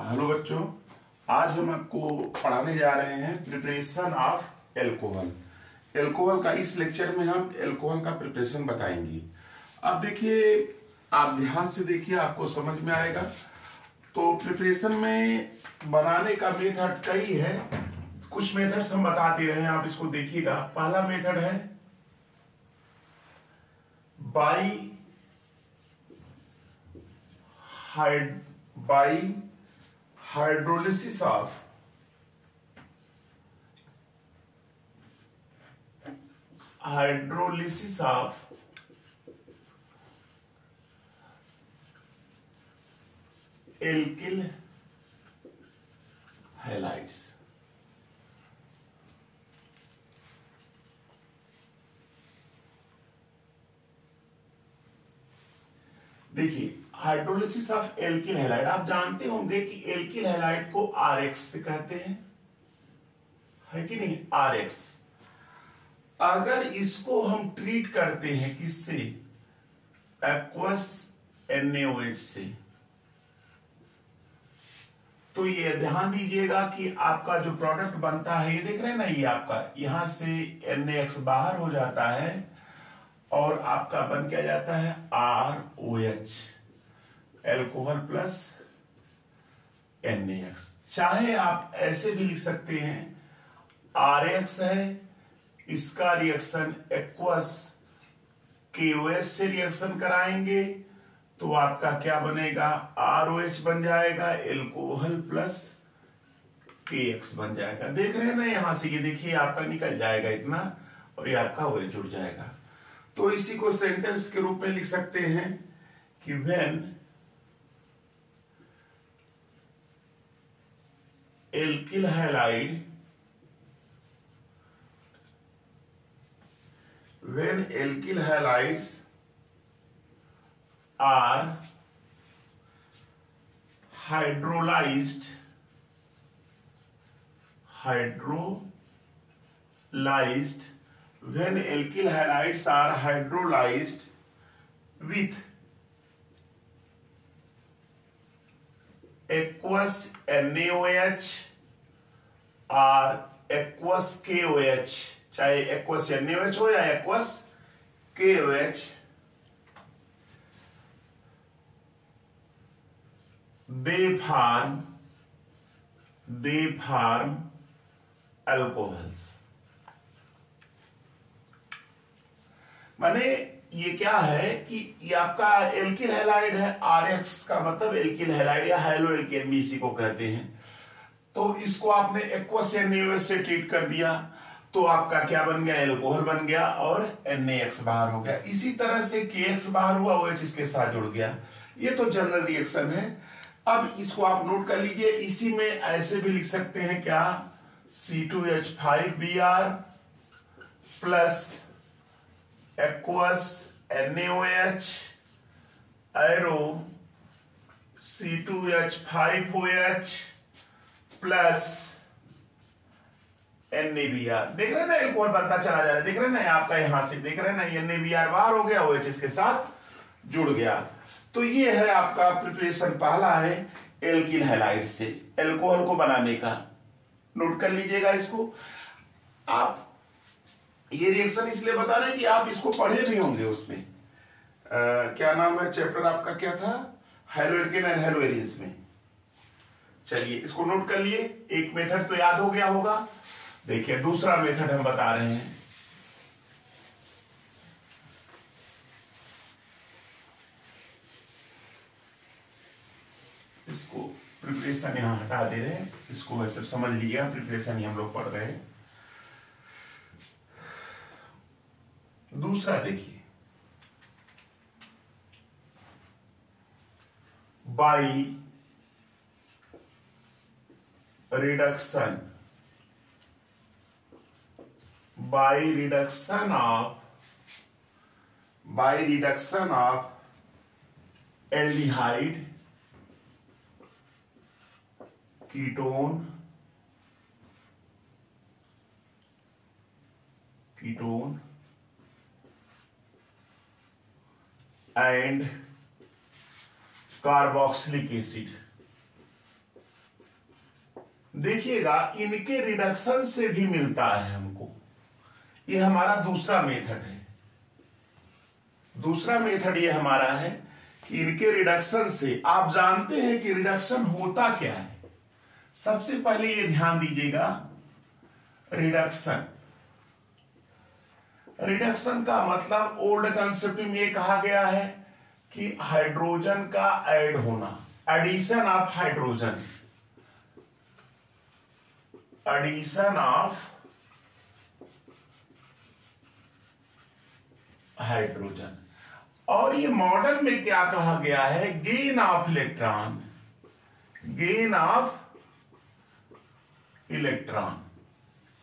Hello बच्चों, आज हम आपको पढ़ाने जा रहे हैं प्रिपरेशन ऑफ एल्कोहल। एल्कोहल का इस लेक्चर में हम एल्कोहल का प्रिपरेशन बताएंगे। अब देखिए, आप ध्यान से देखिए, आपको समझ में आएगा। तो प्रिपरेशन में बनाने का मेथड कई है, कुछ मेथड्स हम बताते रहे हैं, आप इसको देखिएगा। पहला मेथड है by hydrolysis of alkyl halides. देखिए, हाइड्रोलिसिस ऑफ एल्किल हैलाइड, आप जानते होंगे कि एल्किल हैलाइड को आरएक्स से कहते हैं, है कि नहीं, आरएक्स। अगर इसको हम ट्रीट करते हैं किससे, एक्वस NaOH से, तो ये ध्यान दीजिएगा कि आपका जो प्रोडक्ट बनता है, ये देख रहे हैं ना, ये आपका यहां से NaX बाहर हो जाता है और आपका बन क्या जाता है ROH, एल्कोहल प्लस NaX। चाहे आप ऐसे भी लिख सकते हैं, RX है, इसका रिएक्शन एक्वस KOH से रिएक्शन कराएंगे तो आपका क्या बनेगा, ROH बन जाएगा, एल्कोहल प्लस KX बन जाएगा। देख रहे हैं ना, यहां से ये देखिए आपका निकल जाएगा इतना और ये आपका OH जुड़ जाएगा। तो इसी को सेंटेंस के रूप में लिख सकते हैं कि when alkyl halides are hydrolyzed when alkyl halides are hydrolyzed with aqueous NaOH or aqueous KOH, चाहे aqueous NaOH हो या aqueous KOH, they form alcohols। माने ये क्या है कि ये आपका एल्किल हैलाइड है, RX का मतलब एल्किल हैलाइड या हैलो एल्केन भी इसी को कहते हैं। तो इसको आपने एक्वस NaOH से ट्रीट कर दिया तो आपका क्या बन गया, एल्कोहल बन गया और NaX बाहर हो गया। इसी तरह से KX बाहर हुआ, OH इसके साथ जुड़ गया। ये तो जनरल रिएक्शन है। अब इसको आप नोट कर लीजिए, इसी में ऐसे भी लिख सकते हैं क्या, C2H5Br plus aqueous NaOH arrow C2H5OH plus NaBr। देख रहे हैं ना, एल्कोहल बनता चला जा रहा है, देख रहे हैं ना, आपका यहां से देख रहे हैं ना, NaBr बाहर हो गया, OH इसके साथ जुड़ गया। तो ये है आपका प्रिपरेशन, पहला है एल्किल हैलाइड से एल्कोहल को बनाने का। नोट कर लीजिएगा इसको। आप ये रिएक्शन इसलिए बता रहे हैं कि आप इसको पढ़े भी होंगे उसमें। क्या नाम है चैप्टर आपका, क्या था, hello alkene and hello Aries में। चलिए इसको नोट कर लिए, एक मेथड तो याद हो गया होगा। देखिए दूसरा मेथड हम बता रहे हैं। इसको प्रिपरेशन यहां हटा दे रहे हैं, इसको वैसे समझ लिया, प्रिपरेशन ही हम लोग पढ़ रहे हैं। दूसरा देखिए, by reduction of aldehyde ketone and carboxylic acid. देखिएगा इनके रिडक्शन से भी मिलता है हमको। ये हमारा दूसरा मेथड है। दूसरा मेथड ये हमारा है कि इनके रिडक्शन से, आप जानते हैं कि रिडक्शन होता क्या है। सबसे पहले ये ध्यान दीजिएगा, रिडक्शन, रिडक्शन का मतलब ओल्ड कंसेप्ट में ये कहा गया है कि हाइड्रोजन का ऐड होना, addition of hydrogen, addition of hydrogen. और ये मॉडर्न में क्या कहा गया है, gain of electron, gain of electron,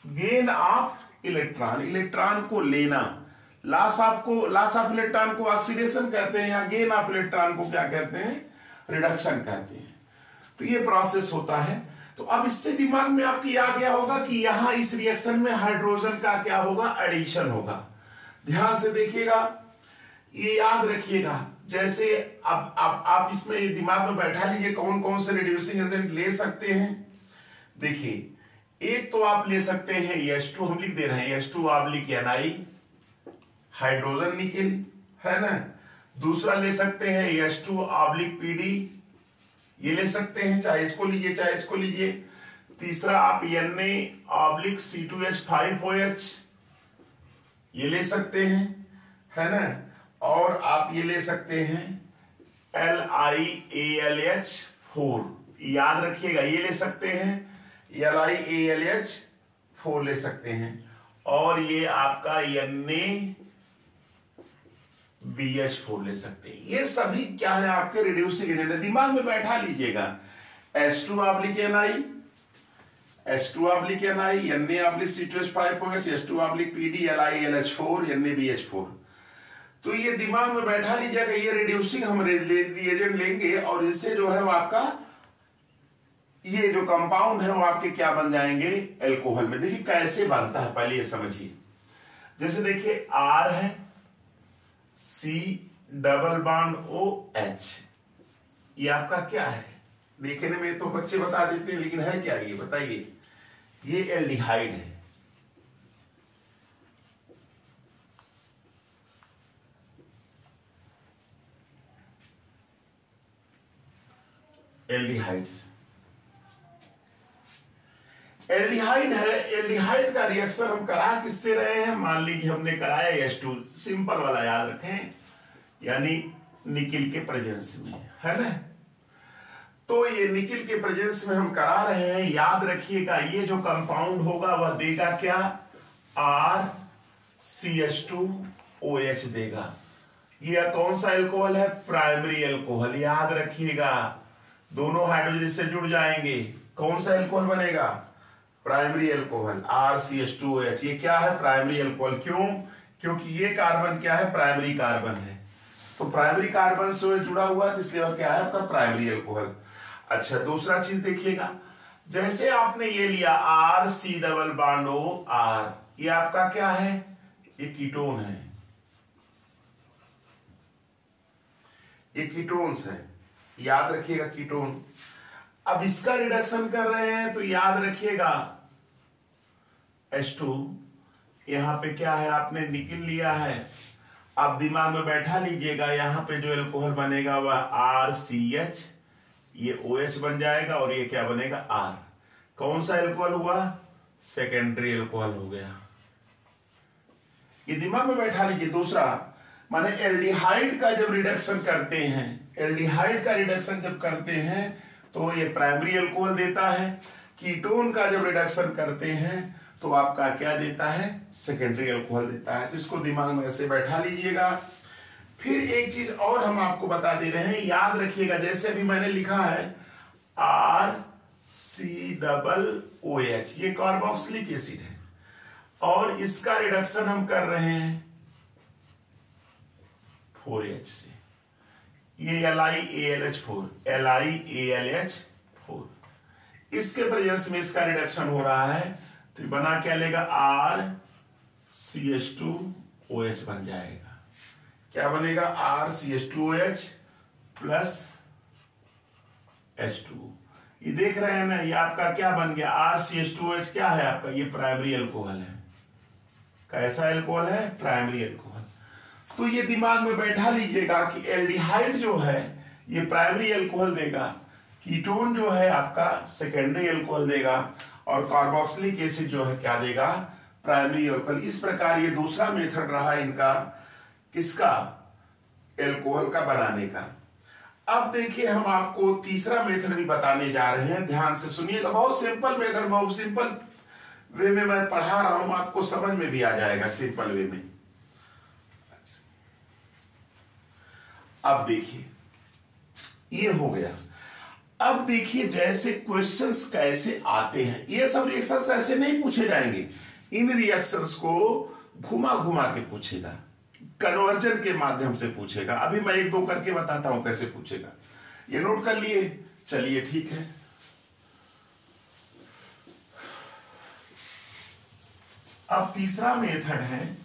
gain of electron, electron को लेना। लॉस ऑफ इलेक्ट्रॉन को ऑक्सीडेशन कहते हैं, या गेन ऑफ इलेक्ट्रॉन को क्या कहते हैं, रिडक्शन कहते हैं। तो ये प्रोसेस होता है। तो अब इससे दिमाग में आपकी आ गया होगा कि यहां इस रिएक्शन में हाइड्रोजन का क्या होगा, एडिशन होगा। ध्यान से देखिएगा, ये याद रखिएगा। जैसे अब आप इसमें ये दिमाग में बैठा लीजिए कौन कौन से रिड्यूसिंग एजेंट ले सकते हैं। देखिए, एक तो आप ले सकते हैं H2, हम लिख दे रहे हैं H2 oblique Ni, hydrogen nickel, है ना। दूसरा ले सकते हैं H2 ऑब्लिक PD, ये ले सकते हैं, चाहे इसको लीजिए चाहे इसको लीजिए। तीसरा आप Na ऑब्लिक C2H5OH, ये ले सकते हैं, है ना। और आप ये ले सकते हैं LiAlH4, याद रखिएगा, ये ले सकते हैं LiAlH4 ले सकते हैं। और ये आपका NaBH4 ले सकते हैं। ये सभी क्या है, आपके रिड्यूसिंग एजेंट है। दिमाग में बैठा लीजिएगा, H2 oblique Ni, H2 oblique Ni, Na oblique C2H5OH, H2 oblique PD, LiAlH4, NaBH4। तो ये दिमाग में बैठा लीजिएगा, ये रिड्यूसिंग हम रिएजेंट लेंगे और इससे जो है वो आपका ये जो कंपाउंड है वो आपके क्या बन जाएंगे, एल्कोहल में। देखिए कैसे बनता है, पहले ये समझिए। जैसे देखिए R है, C डबल बॉन्ड OH, ये आपका क्या है, देखने में तो बच्चे बता देते हैं, लेकिन है क्या ये बताइए, ये एल्डिहाइड है। एल्डिहाइड्स, एल्डिहाइड है। एल्डिहाइड का रिएक्शन हम करा किससे रहे हैं, मान लीजिए हमने कराया H2, सिंपल वाला याद रखें, यानी निकिल के प्रेजेंस में, है ना। तो ये निकिल के प्रेजेंस में हम करा रहे हैं। याद रखिएगा, ये जो कंपाउंड होगा वह देगा क्या, RCH2OH देगा। यह कौन सा एल्कोहल है, प्राइमरी एल्कोहल। याद रखिएगा, दोनों हाइड्रोजन से जुड़ जाएंगे, कौन सा एल्कोहल बनेगा, प्राइमरी एल्कोहल, RCH2OH। ये क्या है, प्राइमरी एल्कोहल। क्यों, क्योंकि ये कार्बन क्या है, प्राइमरी कार्बन है। तो प्राइमरी कार्बन से जुड़ा हुआ है, इसलिए क्या है आपका प्राइमरी एल्कोहल। अच्छा, दूसरा चीज देखिएगा, जैसे आपने ये लिया RC डबल बॉन्ड OR, ये आपका क्या है, ये कीटोन है, ये कीटोन्स है, याद रखिएगा कीटोन। अब इसका रिडक्शन कर रहे हैं तो याद रखिएगा H2, यहां पे क्या है, आपने निकिल लिया है। आप दिमाग में बैठा लीजिएगा, यहां पे जो एल्कोहल बनेगा वह RCH, ये OH बन जाएगा, और ये क्या बनेगा, R। कौन सा एल्कोहल हुआ, सेकेंडरी एल्कोहल हो गया। ये दिमाग में बैठा लीजिए। दूसरा माने एल्डिहाइड का जब रिडक्शन करते हैं, एल्डिहाइड का रिडक्शन जब करते हैं तो ये प्राइमरी एल्कोहल देता है। कीटोन का जब रिडक्शन करते हैं तो आपका क्या देता है, सेकेंडरी एल्कोहल देता है। तो इसको दिमाग में ऐसे बैठा लीजिएगा। फिर एक चीज और हम आपको बता दे रहे हैं, याद रखिएगा, जैसे अभी मैंने लिखा है RCOOH, ये कार्बोक्सिलिक एसिड है, और इसका रिडक्शन हम कर रहे हैं 4H से। ये LiAlH4, LiAlH4, इसके प्रेजेंस में इसका रिडक्शन हो रहा है, तो बना क्या लेगा, RCH2OH बन जाएगा। क्या बनेगा, RCH2OH प्लस H2। ये देख रहे हैं ना, ये आपका क्या बन गया, RCH2H क्या है आपका, ये प्राइमरी अल्कोहल है। कैसा अल्कोहल है, प्राइमरी अल्कोहल। तो ये दिमाग में बैठा लीजिएगा कि एल्डिहाइड जो है ये प्राइमरी अल्कोहल देगा, कीटोन जो है आपका सेकेंडरी अल्कोहल देगा, और कार्बोक्सिलिक एसिड जो है क्या देगा, प्राइमरी अल्कोहल। इस प्रकार ये दूसरा मेथड रहा इनका, किसका, अल्कोहल का बनाने का। अब देखिए हम आपको तीसरा मेथड भी बताने जा रहे हैं, ध्यान से सुनिएगा। बहुत सिंपल मेथड, बहुत सिंपल वे में मैं पढ़ा रहा हूं, आपको समझ में भी आ जाएगा सिंपल वे में। अब देखिए ये हो गया। अब देखिए जैसे क्वेश्चंस कैसे आते हैं, ये सब रिएक्शंस ऐसे नहीं पूछे जाएंगे, इन रिएक्शंस को घुमा घुमा के पूछेगा, कन्वर्जन के माध्यम से पूछेगा। अभी मैं एक दो करके बताता हूं कैसे पूछेगा, ये नोट कर लिए, चलिए ठीक है। अब तीसरा मेथड है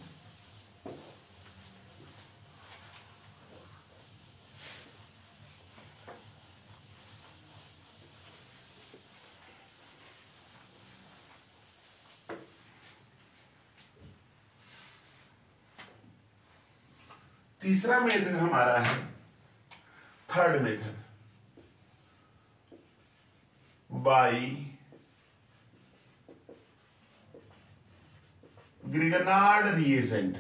तीसरा मेथड हमारा है third method, by Grignard reagent.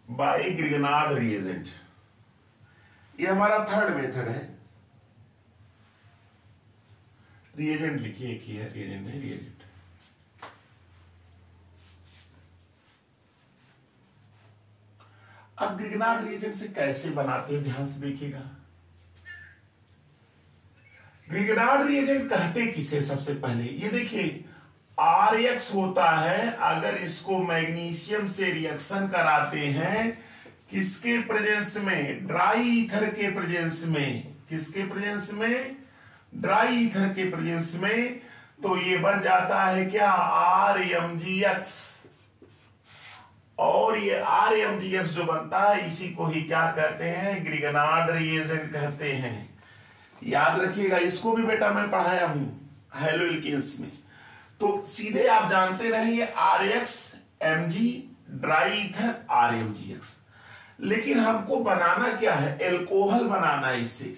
By Grignard reagent, ये हमारा थर्ड मेथड है। रिएजेंट लिखिए, एक ही है, रिएजेंट है, रिएजेंट। अब ग्रिगनार्ड रिएजेंट से कैसे बनाते हैं, ध्यान से देखिएगा। ग्रिगनार्ड रिएजेंट कहते किसे, सबसे पहले ये देखिए RX होता है, अगर इसको मैग्नीशियम से रिएक्शन कराते हैं, किसके प्रेजेंस में, ड्राई ईथर के प्रेजेंस में, किसके प्रेजेंस में, ड्राई ईथर के प्रेजेंस में, तो ये बन जाता है क्या, RMgX। और ये RMgX जो बनता है इसी को ही क्या कहते हैं, ग्रिगनार्ड रिएजेंट कहते हैं। याद रखिएगा, इसको भी बेटा मैं पढ़ाया हूं हैलोइल्किन्स में। तो सीधे आप जानते रहेंगे RX Mg dry ether RMgX। लेकिन हमको बनाना क्या है, एल्कोहल बनाना है इससे।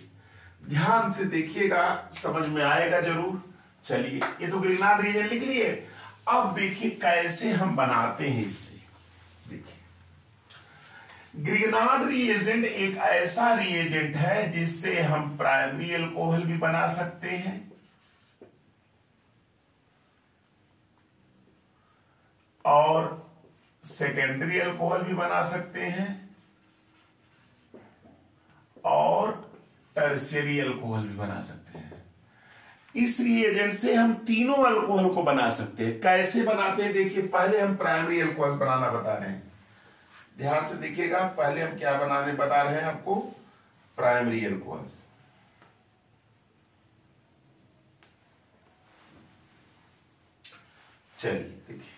ध्यान से देखिएगा, समझ में आएगा जरूर। चलिए ये तो ग्रिगनार्ड रिएजेंट लिख लिए। अब देखिए कैसे हम बनाते हैं इससे। देखिए ग्रिगनार्ड रिएजेंट एक ऐसा रिएजेंट है जिससे हम प्राइमरी अल्कोहल भी बना सकते हैं और सेकेंडरी अल्कोहल भी बना सकते हैं और टर्शियरी अल्कोहल भी बना सकते हैं। इस रिएजेंट से हम तीनों अल्कोहल को बना सकते हैं। कैसे बनाते हैं देखिए, पहले हम प्राइमरी अल्कोहल बनाना बता रहे हैं, ध्यान से देखिएगा। पहले हम क्या बनाने बता रहे हैं आपको, प्राइमरी अल्कोहल। चलिए देखिए,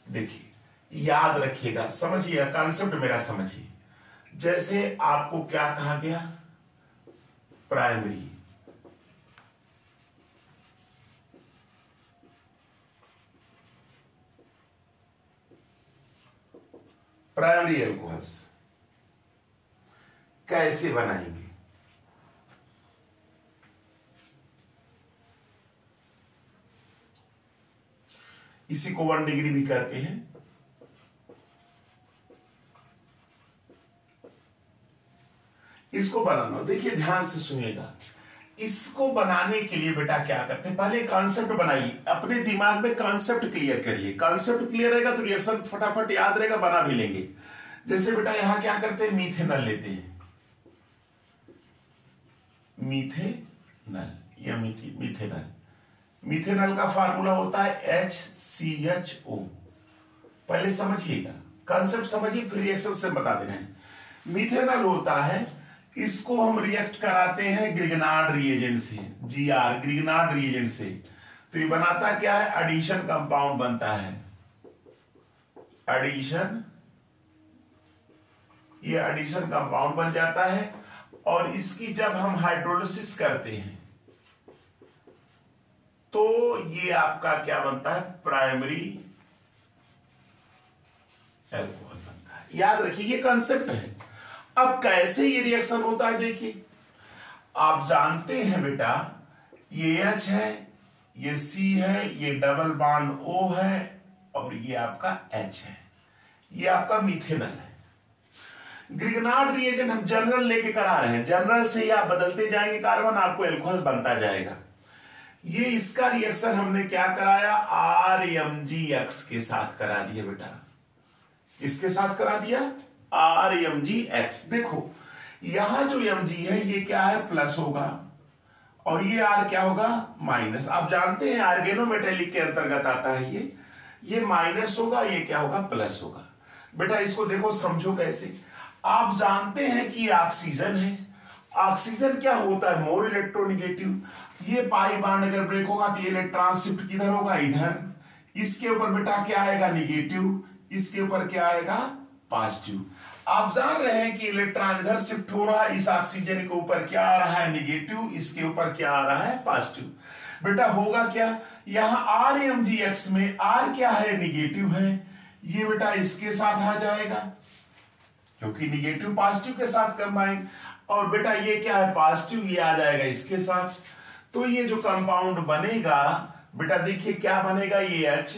देखिए याद रखिएगा, समझिए कॉन्सेप्ट मेरा समझिए। जैसे आपको क्या कहा गया, प्राइमरी, प्राइमरी अल्कोहल्स कैसे बनाएंगे। इसी को 1 डिग्री भी कहते हैं। इसको बनाना, देखिए ध्यान से सुनिएगा। इसको बनाने के लिए बेटा क्या करते हैं, पहले कॉन्सेप्ट बनाइए, अपने दिमाग में कॉन्सेप्ट क्लियर करिए। कॉन्सेप्ट क्लियर रहेगा तो रिएक्शन फटाफट याद रहेगा, बना भी लेंगे। जैसे बेटा यहां क्या करते हैं, मीथेनॉल लेते हैं, मीथेनॉल या मीथेनॉल। मीथेनॉल का फार्मूला होता है HCHO। पहले समझिएगा, कॉन्सेप्ट समझिए, फिर रिएक्शन से बता दे रहे हैं। मीथेनॉल होता है, इसको हम रिएक्ट कराते हैं ग्रिगनार्ड रिएजेंट से, GR ग्रिगनार्ड रिएजेंट से। तो ये बनाता क्या है, एडिशन कंपाउंड बनता है, एडिशन ये एडिशन कंपाउंड बन जाता है, और इसकी जब हम हाइड्रोलिसिस करते हैं तो ये आपका क्या बनता है, प्राइमरी एल्कोहल बनता है। याद रखिए ये कंसेप्ट है। अब कैसे ये रिएक्शन होता है देखिए, आप जानते हैं बेटा ये H है, ये C है, ये डबल बॉन्ड O है, और ये आपका H है, ये आपका मिथेनॉल है। ग्रिगनार्ड रिएजेंट हम जनरल लेके करा रहे हैं, जनरल से ही आप बदलते जाएंगे कार्बन, आपको एल्कोहल बनता जाएगा। ये इसका रिएक्शन हमने क्या कराया, RMgX के साथ करा दिया बेटा। इसके साथ करा दिया RMgX। देखो यहां जो Mg है ये क्या है, प्लस होगा, और ये R क्या होगा, माइनस। आप जानते हैं ऑर्गेनोमेटेलिक के अंतर्गत आता है ये माइनस होगा, ये क्या होगा, प्लस होगा। बेटा इसको देखो, समझो कैसे। आप जानते हैं कि ऑक्सीजन है, ऑक्सीजन क्या होता है, मोर इलेक्ट्रोनिगेटिव। ये पाई बॉन्ड अगर ब्रेक होगा तो ये इलेक्ट्रॉन शिफ्ट किधर होगा, इधर। इसके ऊपर बेटा क्या आएगा, निगेटिव, इसके ऊपर क्या आएगा, पॉजिटिव। आप जान रहे हैं कि इलेक्ट्रॉन इधर शिफ्ट हो रहा है, इस ऑक्सीजन के ऊपर क्या आ रहा है, निगेटिव, इसके ऊपर क्या आ रहा है, पॉजिटिव। बेटा होगा क्या, यहां RMgX में R क्या है, निगेटिव है, ये बेटा इसके साथ आ जाएगा क्योंकि निगेटिव पॉजिटिव के साथ कंबाइन, और बेटा ये क्या है, पॉजिटिव, ये आ जाएगा इसके साथ। तो ये जो कंपाउंड बनेगा बेटा देखिए क्या बनेगा, ये HCHOMgX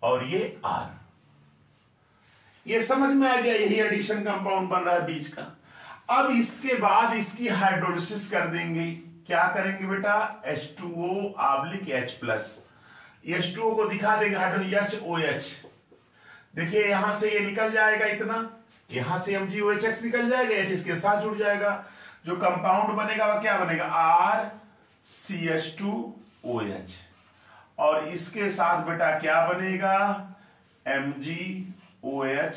और ये R। ये समझ में आ गया, यही एडिशन कंपाउंड बन रहा है बीच का। अब इसके बाद इसकी हाइड्रोलिसिस कर देंगे। क्या करेंगे बेटा, H2O/H+। H2O को दिखा देंगे HOH। देखिए यहां से ये निकल जाएगा इतना, यहां से MgOHX निकल जाएगा, H इसके साथ जुड़ जाएगा। जो कंपाउंड बनेगा वह क्या बनेगा, RCH2OH, और इसके साथ बेटा क्या बनेगा, MgOHX।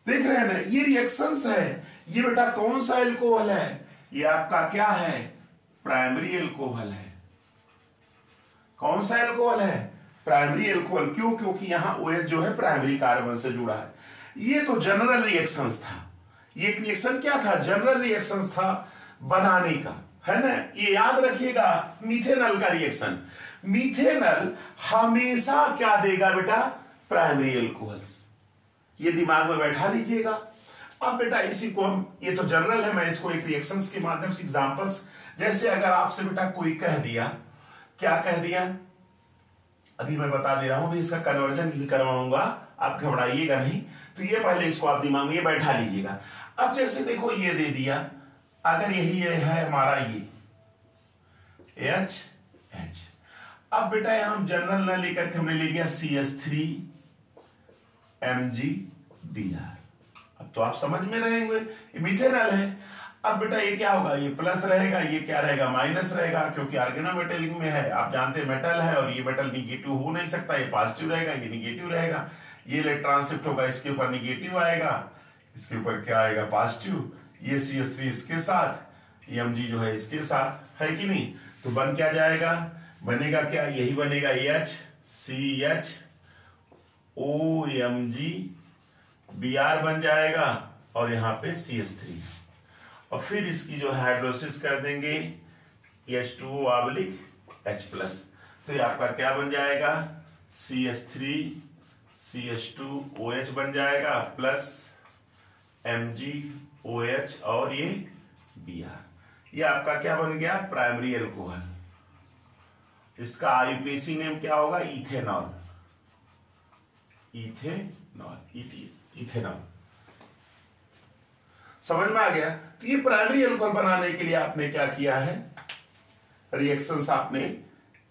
देख रहे हैं ना, ये रिएक्शंस है। ये बेटा कौन सा एल्कोहल है, ये आपका क्या है, प्राइमरी एल्कोहल है। कौन सा एल्कोहल है, प्राइमरी एल्कोहल। क्यों, क्योंकि यहां OH जो है प्राइमरी कार्बन से जुड़ा है। ये तो जनरल रिएक्शंस था, ये रिएक्शन क्या था, जनरल रिएक्शंस था बनाने का, है ना। ये याद रखिएगा, मिथेनॉल का रिएक्शन, मिथेनॉल हमेशा क्या देगा बेटा, प्राइमरी एल्कोहल्स। ये दिमाग में बैठा लीजिएगा। अब बेटा इसी को हम, ये तो जनरल है, मैं इसको एक रिएक्शंस के माध्यम से एग्जांपल्स, जैसे अगर आपसे बेटा कोई कह दिया, क्या कह दिया, अभी मैं बता दे रहा हूं, भी इसका कन्वर्जन भी करवाऊंगा, आप घबराइएगा नहीं। तो ये पहले इसको आप दिमाग में बैठा लीजिएगा। अब जैसे देखो ये दे दिया, अगर यही ये है हमारा ये H। अब बेटा यहां जनरल न लेकर के हमने ले लिया CH3MgBr। अब तो आप समझ में रहेंगे, मिथेनॉल है। अब बेटा ये क्या होगा, ये प्लस रहेगा, ये क्या रहेगा, माइनस रहेगा, क्योंकि ऑर्गेनोमेटेलिक में है। आप जानते हैं मेटल है, और ये मेटल निगेटिव हो नहीं सकता, ये पॉजिटिव रहेगा, ये निगेटिव रहेगा। ये इलेक्ट्रॉन शिफ्ट होगा, इसके ऊपर निगेटिव आएगा, इसके ऊपर क्या आएगा, पॉजिटिव। ये CH3 इसके साथ, ये Mg जो है इसके साथ, है कि नहीं। तो बन क्या जाएगा, बनेगा क्या, यही बनेगा HCHOMgBr बन जाएगा, और यहां पे CH3, और फिर इसकी जो हाइड्रोलिसिस कर देंगे H2O/H+। तो ये आपका क्या बन जाएगा, CH3CH2OH बन जाएगा, प्लस MgOH और ये Br। ये आपका क्या बन गया, प्राइमरी एल्कोहल। इसका आईयूपीएसी नेम क्या होगा, इथेनॉल। इथेनॉल समझ में आ गया। तो ये प्राइमरी एल्कोहल बनाने के लिए आपने क्या किया है, रिएक्शंस आपने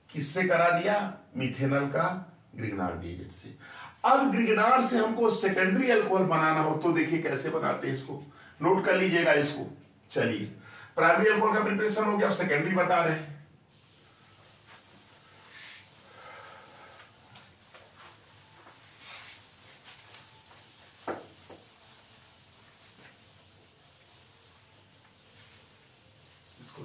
किससे करा दिया, मिथेनॉल का ग्रिगनार्ड रिएजेंट से। अब ग्रिगनार्ड से हमको सेकेंडरी एल्कोहल बनाना हो तो देखिए कैसे बनाते हैं, इसको नोट कर लीजिएगा इसको। चलिए, प्राइमरी एल्कोहल का प्रिपरेशन हो गया, अब सेकेंडरी बता रहे हैं। इसको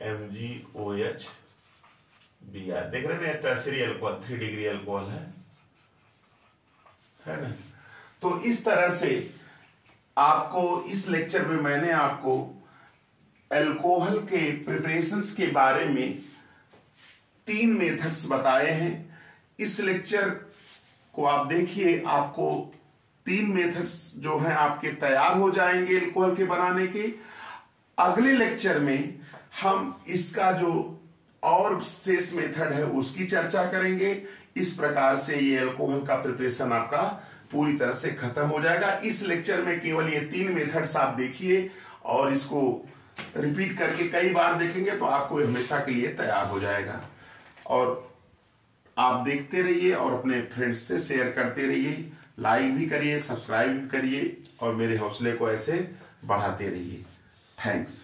MgOH देख रहे हैं, टर्सरी अल्कोहल 3 डिग्री अल्कोहल है ना। तो इस तरह से आपको इस लेक्चर में मैंने आपको अल्कोहल के प्रिपरेशंस के बारे में 3 मेथड्स बताए हैं। इस लेक्चर को आप देखिए, आपको 3 मेथड्स जो हैं आपके तैयार हो जाएंगे अल्कोहल के बनाने के। अगले लेक्चर में हम इसका जो और शेष मेथड है उसकी चर्चा करेंगे। इस प्रकार से ये अल्कोहल का प्रिपरेशन आपका पूरी तरह से खत्म हो जाएगा। इस लेक्चर में केवल ये 3 मेथड्स आप देखिए और इसको रिपीट करके कई बार देखेंगे तो आपको हमेशा के लिए तैयार हो जाएगा। और आप देखते रहिए और अपने फ्रेंड्स से शेयर करते रहिए, लाइक भी करिए, सब्सक्राइब भी करिए और मेरे हौसले को ऐसे बढ़ाते रहिए। थैंक्स।